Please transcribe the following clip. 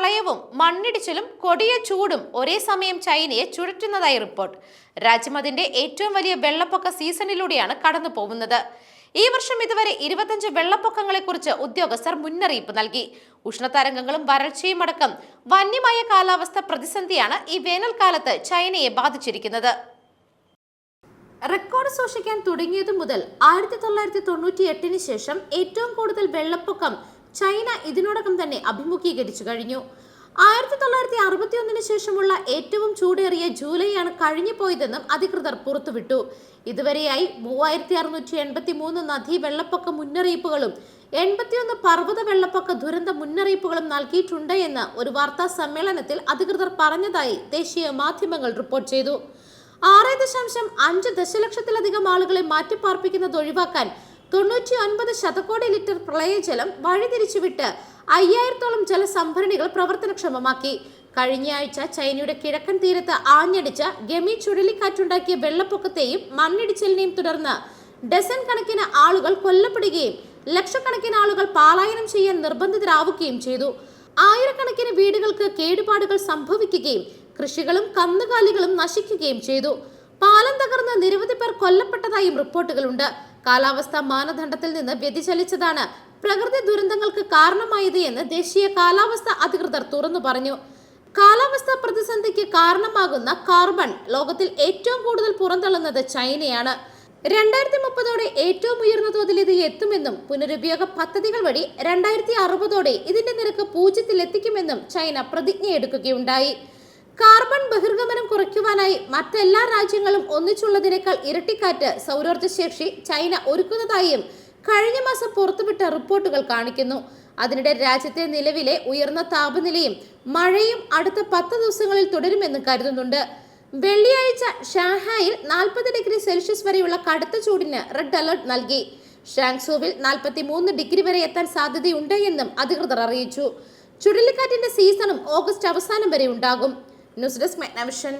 പ്രളയവും മണ്ണിടിച്ചിലും കൊടിയ ചൂടും ഒരേ സമയം ചൈനയെ ചുഴറ്റുന്നതായി റിപ്പോർട്ട്. രാജ്യം അതിന്റെ ഏറ്റവും വലിയ വെള്ളപ്പൊക്ക സീസണിലൂടെയാണ് കടന്നു പോകുന്നത്. ഈ വർഷം ഇതുവരെ 25 വെള്ളപ്പൊക്കങ്ങളെക്കുറിച്ച് ഉദ്യോഗസ്ഥർ മുന്നറിയിപ്പ് നൽകി. ഉഷ്ണതരംഗങ്ങളും വരൾച്ചയും അടക്കം വന്യമായ കാലാവസ്ഥ പ്രതിസന്ധിയാണ് ഈ വേനൽക്കാലത്ത് ചൈനയെ ബാധിച്ചിരിക്കുന്നത്. റെക്കോർഡ് സൂക്ഷിക്കാൻ തുടങ്ങിയതു മുതൽ 1998 ശേഷം ഏറ്റവും കൂടുതൽ വെള്ളപ്പൊക്കം ചൈന ഇതിനോടകം തന്നെ അഭിമുഖീകരിച്ചു കഴിഞ്ഞു. 1961 ശേഷമുള്ള ഏറ്റവും ചൂടേറിയ ജൂലൈയാണ് കഴിഞ്ഞു പോയതെന്നും അധികൃതർ പുറത്തുവിട്ടു. ഇതുവരെയായി 3683 നദീ വെള്ളപ്പൊക്ക മുന്നറിയിപ്പുകളും 81 പർവ്വത വെള്ളപ്പൊക്ക ദുരന്ത മുന്നറിയിപ്പുകളും നൽകിയിട്ടുണ്ട് എന്ന് ഒരു വാർത്താ സമ്മേളനത്തിൽ അധികൃതർ പറഞ്ഞതായി ദേശീയ മാധ്യമങ്ങൾ റിപ്പോർട്ട് ചെയ്തു. 6.5 ദശലക്ഷത്തിലധികം ആളുകളെ മാറ്റിപ്പാർപ്പിക്കുന്നത് ഒഴിവാക്കാൻ 99 ശതകോടി ലിറ്റർ പ്രളയജലം വഴിതിരിച്ചുവിട്ട് 5000-ഓളം ജലസംഭരണികൾ പ്രവർത്തനക്ഷമമാക്കി. കഴിഞ്ഞയാഴ്ച ചൈനയുടെ കിഴക്കൻ തീരത്ത് ആഞ്ഞടിച്ച ഗമി ചുഴലിക്കാറ്റുണ്ടാക്കിയ വെള്ളപ്പൊക്കത്തെയും മണ്ണിടിച്ചിലിനെയും തുടർന്ന് ഡസൻ കണക്കിന് ആളുകൾ കൊല്ലപ്പെടുകയും ലക്ഷക്കണക്കിന് ആളുകൾ പലായനം ചെയ്യാൻ നിർബന്ധിതരാവുകയും ചെയ്തു. ആയിരക്കണക്കിന് വീടുകൾക്ക് കേടുപാടുകൾ സംഭവിക്കുകയും കൃഷികളും കന്നുകാലികളും നശിക്കുകയും ചെയ്തു. പാലം തകർന്ന് നിരവധി പേർ കൊല്ലപ്പെട്ടതായും റിപ്പോർട്ടുകളുണ്ട്. കാലാവസ്ഥാ മാനദണ്ഡത്തിൽ നിന്ന് വ്യതിചലിച്ചതാണ് പ്രകൃതി ദുരന്തങ്ങൾക്ക് കാരണമായത് എന്ന് ദേശീയ കാലാവസ്ഥാ അധികൃതർ തുറന്നു പറഞ്ഞു. കാലാവസ്ഥാ പ്രതിസന്ധിക്ക് കാരണമാകുന്ന കാർബൺ ലോകത്തിൽ ഏറ്റവും കൂടുതൽ പുറന്തള്ളുന്നത് ചൈനയാണ്. 2030 ഏറ്റവും ഉയർന്ന തോതിൽ ഇത് എത്തുമെന്നും പുനരുപയോഗ പദ്ധതികൾ വഴി 2060 ഇതിന്റെ നിരക്ക് 0-ൽ എത്തിക്കുമെന്നും ചൈന പ്രതിജ്ഞയെടുക്കുകയുണ്ടായി. കാർബൺ ബഹിർഗമനം കുറയ്ക്കുവാനായി മറ്റെല്ലാ രാജ്യങ്ങളും ഒന്നിച്ചുള്ളതിനേക്കാൾ ഇരട്ടിക്കാറ്റ് സൗരോർജ്ജ ശേഷി ചൈന ഒരുക്കുന്നതായും കഴിഞ്ഞ മാസം പുറത്തുവിട്ട റിപ്പോർട്ടുകൾ കാണിക്കുന്നു. അതിനിടെ രാജ്യത്തെ നിലവിലെ ഉയർന്ന താപനിലയും മഴയും അടുത്ത 10 ദിവസങ്ങളിൽ തുടരുമെന്ന് കരുതുന്നുണ്ട്. വെള്ളിയാഴ്ച ഷാങ്ഹായിൽ 40 ഡിഗ്രി സെൽഷ്യസ് വരെയുള്ള കടുത്ത ചൂടിന് റെഡ് അലർട്ട് നൽകി. ഷാങ്സൂവിൽ 43 ഡിഗ്രി വരെ എത്താൻ സാധ്യതയുണ്ട് എന്നും അധികൃതർ അറിയിച്ചു. ചുഴലിക്കാറ്റിന്റെ സീസണും ഓഗസ്റ്റ് അവസാനം വരെ ഉണ്ടാകും. News desk മെഗ്നവിഷൻ.